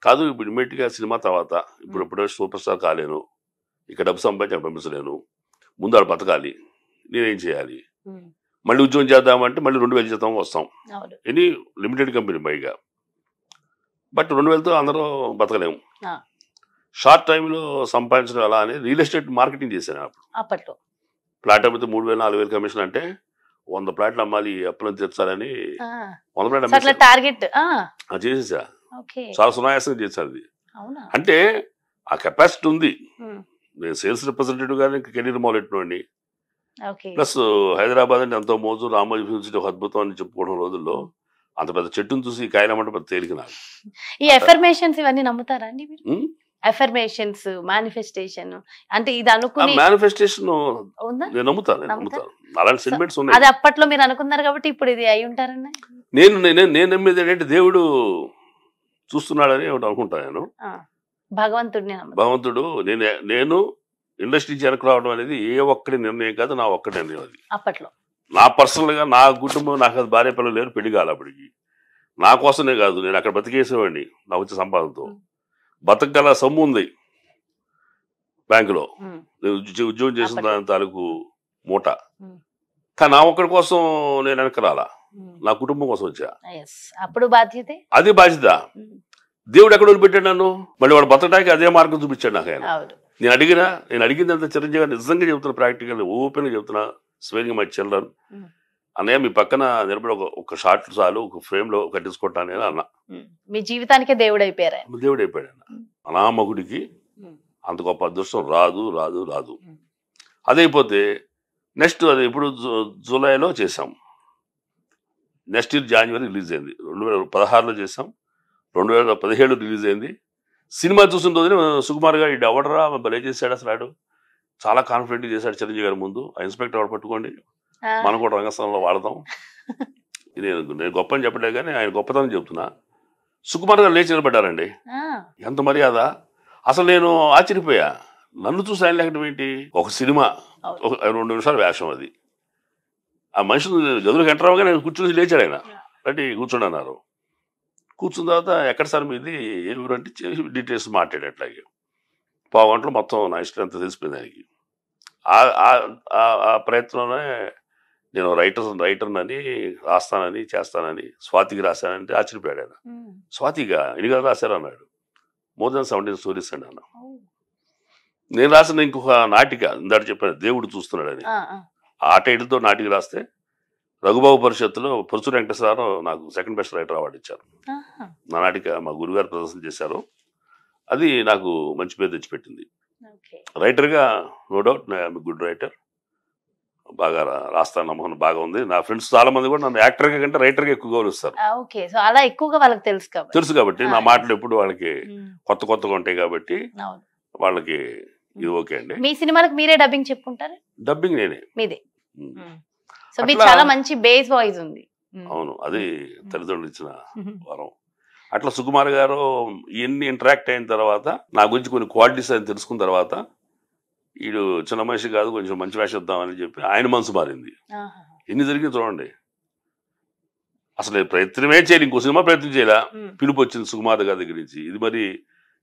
కాదు ఇప్పుడు ఇమ్మీడియట్గా సినిమా తర్వాత ఇప్పుడు సూపర్ స్టార్ కాలేను, ఇక్కడ డబ్బు సంపాదించి పంపించలేను, ముందు ఆడ బతకాలి, నేనేం చేయాలి, మళ్ళీ ఉద్యోగం చేద్దామంటే మళ్ళీ 2,000 జీతం వస్తాం, ఎనీ లిమిటెడ్ కంపెనీ పైగా. బట్ 2,000తో అందరూ బతకలేము. షార్ట్ టైంలో సంపాదించడం ఎలా అని రియల్ ఎస్టేట్ మార్కెటింగ్ చేశాను అప్పట్లో. ప్లాట్ అమ్మితే 3,000 4,000 కమిషన్ అంటే 100 ప్లాట్లు అమ్మాలి, అప్పులను తీర్చాలని 100 ప్లాట్ టార్గెట్ చేసేసా. చాలా సునాయాసంగా చేశారు అది. అంటే ఆ కెపాసిటీ ఉంది. నేను సేల్స్ రిప్రజెంటేటివ్ గానీ కెరీర్ మొదలెట్టినండి. ప్లస్ హైదరాబాద్ అంటే ఎంతో మోజు, రామోజీ ఫిల్మ్ సిటీ ఒక అద్భుతం అని చెప్పుకోవడం రోజుల్లో అంత పెద్ద చెట్టును చూసి కాయలమంటే పెద్ద తేలిక నాకు. ఈ ఎఫర్మేషన్స్ ఇవన్నీ నమ్ముతారా అండి మీరు? ఎఫర్మేషన్స్, మేనిఫెస్టేషన్ అంటే ఇది అనుకుని మేనిఫెస్టేషన్ నేను నమ్ముతాను. అలాంటి సెంటిమెంట్స్ ఉన్నాయి. అది అప్పట్లో మీరు అనుకున్నారు కాబట్టి ఇప్పుడు ఇది అయి ఉంటారన్న. నేను నమ్మేది ఏంటంటే దేవుడు చూస్తున్నాడని అనుకుంటాను నేను. భగవంతుడు నేను ఇండస్ట్రీ వెనక్కి రావడం అనేది ఏ ఒక్కడి నిర్ణయం కాదు, నా ఒక్కడి నిర్ణయం అది. అప్పట్లో నా పర్సనల్ గా నా కుటుంబం, నాకు అది భార్య పిల్లలు లేరు, పెళ్లి కాదు అప్పటికి. నా కోసమే కాదు, నేను అక్కడ బతికేసేవాడిని నా వచ్చే సంపాదనతో. బతకగల సొమ్ము ఉంది బ్యాంకులో, నేను ఉద్యోగం చేసిన దాని తాలూకు మూట. కానీ నా ఒక్కడి కోసం నేను వెనక్కి రాలా, నా కుటుంబం కోసం వచ్చా. అప్పుడు బాధ్యత, అది బాధ్యత. దేవుడు ఎక్కడ వదిలిపెట్టాడు నన్ను, మళ్ళీ వాడు బతకడానికి అదే మార్గం చూపించాడు నాకు ఆయన. నేను అడిగిందంతా చిరంజీవి గారు నిజంగా చెబుతున్నా, ప్రాక్టికల్ ఓపెన్ గా చెబుతున్నా, స్వేరింగ్ మై చిల్డ్రన్, అన్నయ్య మీ పక్కన నిలబడి ఒక షార్ట్ చాలు, ఒక ఫ్రేమ్ లో కట్టించుకుంటాను అన్న. మీ జీవితానికే దేవుడు అయిపోయాడు అన్న. అనామకుడికి అంత గొప్ప అదృష్టం రాదు రాదు రాదు. అదైపోతే నెక్స్ట్ అది ఇప్పుడు జూలైలో చేసాం, నెక్స్ట్ ఇయర్ జాన్వరి రిలీజ్ అయింది. 2016లో చేసాం, 2017 రిలీజ్ అయింది. సినిమా చూసిన రోజునే సుకుమార్ గారు ఇది ఎవడరా భలే చేశాడు అసలు, ఆడు చాలా కాన్ఫిడెంట్ చేశాడు చిరంజీవి గారి ముందు. ఆ ఇన్స్పెక్టర్ ఎవరు పట్టుకోండి, మనం కూడా రంగస్థలంలో వాడదాం. నేను గొప్ప అని చెప్పలే కానీ ఆయన గొప్పతనం చెప్తున్నా. సుకుమార్ గారు లేచి నిలబడ్డారండి, ఎంత మర్యాద. అసలు నేను ఆశ్చర్యపోయా, నన్ను చూసి ఆయన లేకటం ఏంటి. ఒక సినిమా 2 నిమిషాల వేషం, అది ఆ మనుషులు గదులకు ఎంటర్ అవ్వగా నేను కూర్చుని లేచాడు ఆయన, రండి కూర్చోండి అన్నారు. కూర్చున్న తర్వాత ఎక్కడ సార్ మీది, ఏ ఊరు అంటే డీటెయిల్స్ మాట్లాడే. అట్లాగే 1/2 గంటలో మొత్తం నా ఇష్టం అంతా తెలిసిపోయింది ఆయనకి. ఆ ప్రయత్నంలోనే నేను రైటర్నని రాస్తానని చేస్తానని స్వాతికి రాశానంటే ఆశ్చర్యపోయాడు ఆయన. స్వాతిగా ఎన్ని గారు రాశారు అన్నాడు. మోర్ దాన్ 17 స్టోరీస్ అండి అన్న. నేను రాసిన ఇంకొక నాటిక ఇందాక చెప్పాను, దేవుడు చూస్తున్నాడని, ఆ టైటిల్తో నాటిక రాస్తే రఘుబాబు పరిషత్తులో పరుచూరి వెంకటేశ్వరరావు నాకు సెకండ్ బెస్ట్ రైటర్ అవార్డు ఇచ్చారు. నా నాటిక మా గురుగారు ప్రదర్శన చేశారు, అది నాకు మంచి పేరు తెచ్చిపెట్టింది. రైటర్గా నో డౌట్ గుడ్ రైటర్, బాగా రాస్తాను, నమ్మకం బాగా ఉంది. నా ఫ్రెండ్స్ చాలా మంది కూడా నన్ను యాక్టర్గా కంటే రైటర్గా ఎక్కువ గౌరవిస్తారు. తెలుసు కాబట్టి నా మాటలు ఎప్పుడు వాళ్ళకి కొత్తగా ఉంటాయి కాబట్టి వాళ్ళకి ఇది ఓకే అండి. మీ సినిమాలకు మీరే డబ్బింగ్ చెప్పుకుంటారు? డబ్బింగ్ నేనే, మీదే. సో మీకు చాలా మంచి బేస్ వాయిస్ ఉంది. అవును, అది తల్లిదండ్రులు ఇచ్చిన వరం. అట్లా సుకుమార్ గారు ఇవన్నీ ఇంటరాక్ట్ అయిన తర్వాత నా గురించి కొన్ని క్వాలిటీస్ అని తెలుసుకున్న తర్వాత వీడు చిన్న మనిషి కాదు, కొంచెం మంచి వేషం ఇద్దామని చెప్పి ఆయన మనసు మారింది. ఎన్ని జరిగింది చూడండి. అసలు ప్రయత్నమే చేయాలి, ఇంకో సినిమా ప్రయత్నం చేయాల, పిలుపు వచ్చింది సుకుమార్ గారి దగ్గర నుంచి. ఇది మరి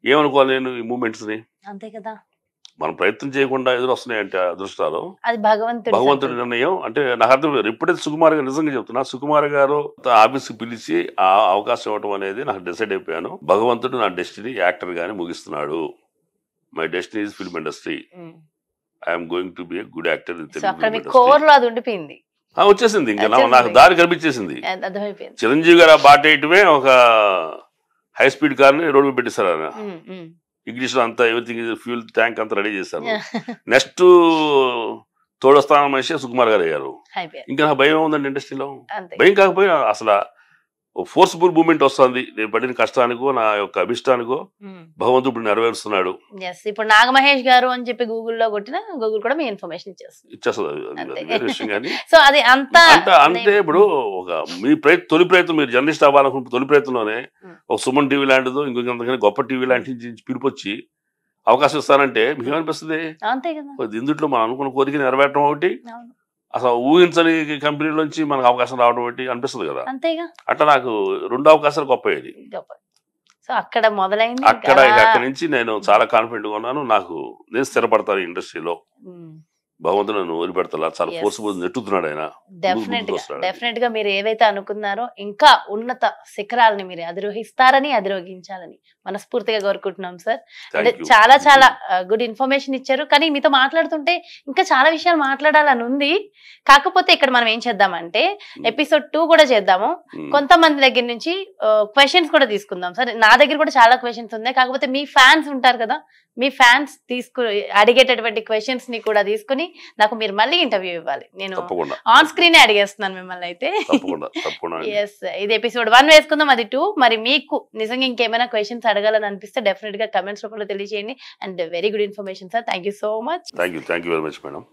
ఏమనుకోవాలి నేను ఈ మూమెంట్స్ని? అంతే కదా, మనం ప్రయత్నం చేయకుండా ఎదురు వస్తున్నాయంటే అదృష్టాలు అది భగవంతుడి నిర్ణయం. అంటే నాకు అర్థం లేదు. ఎప్పుడైతే సుకుమార్ గారు, నిజంగా చెప్తున్నా, సుకుమార్ గారు ఆఫీస్కి పిలిచి ఆ అవకాశం ఇవ్వటం అనేది నాకు డిసైడ్ అయిపోయాను. భగవంతుడు నా డెస్టినీ యాక్టర్ గానే ముగిస్తున్నాడు. My destiny is film industry. I'm going to be a good actor in Telugu. వచ్చేసింది, ఇంకా నాకు దారి కనిపించేసింది. అర్థమైపోయింది. చిరంజీవి గారు ఆ బాట వేయటమే ఒక హై స్పీడ్ కార్ ని రోడ్డు మీద పెట్టేశారు. ఆయన ఇంగ్లీష్ లో అంతా ఎవ్రీథింగ్ ఫ్యూల్ ట్యాంక్ అంతా రెడీ చేశారు. నెక్స్ట్ తోడొస్తాన మనిషి సుకుమార్ గారు అయ్యారు. ఇంకా నాకు భయం ఉందండి ఇండస్ట్రీలో. భయం కాకపోయినా అసలు ఫోర్స్ఫుల్ మూమెంట్ వస్తుంది. నేను పడిన కష్టానికో నా యొక్క అభిష్టానికో భగవంతుడు ఇప్పుడు నెరవేరుస్తున్నాడు. ఇప్పుడు నాగమహేష్ గారు అని చెప్పి గూగుల్లో కొట్టినా గూగుల్ కూడా మీ ఇన్ఫర్మేషన్ ఇచ్చేస్తుంది. సో అది అంటే ఇప్పుడు ఒక మీ తొలి ప్రయత్నం, మీరు జర్నలిస్ట్ అవ్వాలనుకుంటే తొలి ప్రయత్నంలోనే ఒక సుమన్ టీవీ లాంటిదో ఇంకొక గొప్ప టీవీ లాంటి పిలిపొచ్చి అవకాశం ఇస్తానంటే మీకు ఏమనిపిస్తుంది? ఇందుట్లో మనం అనుకున్న కోరిక నెరవేరడం ఒకటి, అసలు ఊహించని కంపెనీలోంచి మనకు అవకాశం రావడం ఒకటి అనిపిస్తుంది కదా. అట్లా నాకు 2 అవకాశాలు గొప్ప. అక్కడ మొదలైంది. అక్కడి నుంచి నేను చాలా కాన్ఫిడెంట్ గా ఉన్నాను. నేను స్థిరపడతాను ఇండస్ట్రీలో. భగవంతుడు నన్ను వదిలిపెడతా, చాలా ఫోర్స్ఫుల్ నెట్టుతున్నాడు ఆయన. డెఫినెట్ గా మీరు ఏవైతే అనుకున్నారో ఇంకా ఉన్నత శిఖరాలని మీరు అధిరోహించాలని మనస్ఫూర్తిగా కోరుకుంటున్నాం సార్. అంటే చాలా చాలా గుడ్ ఇన్ఫర్మేషన్ ఇచ్చారు. కానీ మీతో మాట్లాడుతుంటే ఇంకా చాలా విషయాలు మాట్లాడాలని ఉంది. కాకపోతే ఇక్కడ మనం ఏం చేద్దామంటే ఎపిసోడ్ 2 కూడా చేద్దాము. కొంతమంది దగ్గర నుంచి క్వశ్చన్స్ కూడా తీసుకుందాం సార్. నా దగ్గర కూడా చాలా క్వశ్చన్స్ ఉన్నాయి. కాకపోతే మీ ఫ్యాన్స్ ఉంటారు కదా, మీ ఫ్యాన్స్ అడిగేటటువంటి క్వశ్చన్స్ ని కూడా తీసుకుని నాకు మీరు మళ్ళీ ఇంటర్వ్యూ ఇవ్వాలి. నేను ఆన్ స్క్రీన్ అడిగేస్తున్నాను మిమ్మల్ని. అయితే ఎస్, ఇది ఎపిసోడ్ 1 వేసుకుందాం, అది 2. మరి మీకు నిజంగా ఇంకేమైనా క్వశ్చన్స్ అడగాలని అనిపిస్తే డెఫినెట్ గా కమెంట్స్ రూపంలో తెలియజేయండి. And very good information sir. Thank you so much. Thank you very much madam.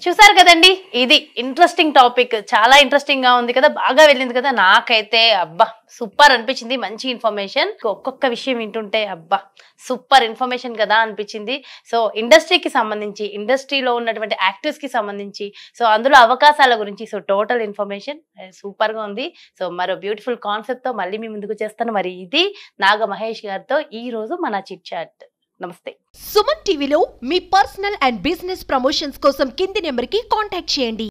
చూసారు కదండి, ఇది ఇంట్రెస్టింగ్ టాపిక్. చాలా ఇంట్రెస్టింగ్ గా ఉంది కదా, బాగా వెళ్ళింది కదా. నాకైతే అబ్బా సూపర్ అనిపించింది. మంచి ఇన్ఫర్మేషన్, ఒక్కొక్క విషయం వింటుంటే అబ్బా సూపర్ ఇన్ఫర్మేషన్ కదా అనిపించింది. సో ఇండస్ట్రీకి సంబంధించి, ఇండస్ట్రీలో ఉన్నటువంటి యాక్టర్స్ కి సంబంధించి, సో అందులో అవకాశాల గురించి, సో టోటల్ ఇన్ఫర్మేషన్ సూపర్ గా ఉంది. సో మరో బ్యూటిఫుల్ కాన్సెప్ట్ తో మళ్ళీ మీ ముందుకు చేస్తాను. మరి ఇది నాగ మహేష్ గారితో ఈ రోజు మన చిట్ చాట్. నమస్తే. సుమన్ టీవీలో మీ పర్సనల్ అండ్ బిజినెస్ ప్రమోషన్స్ కోసం కింది నెంబర్కి కాంటాక్ట్ చేయండి.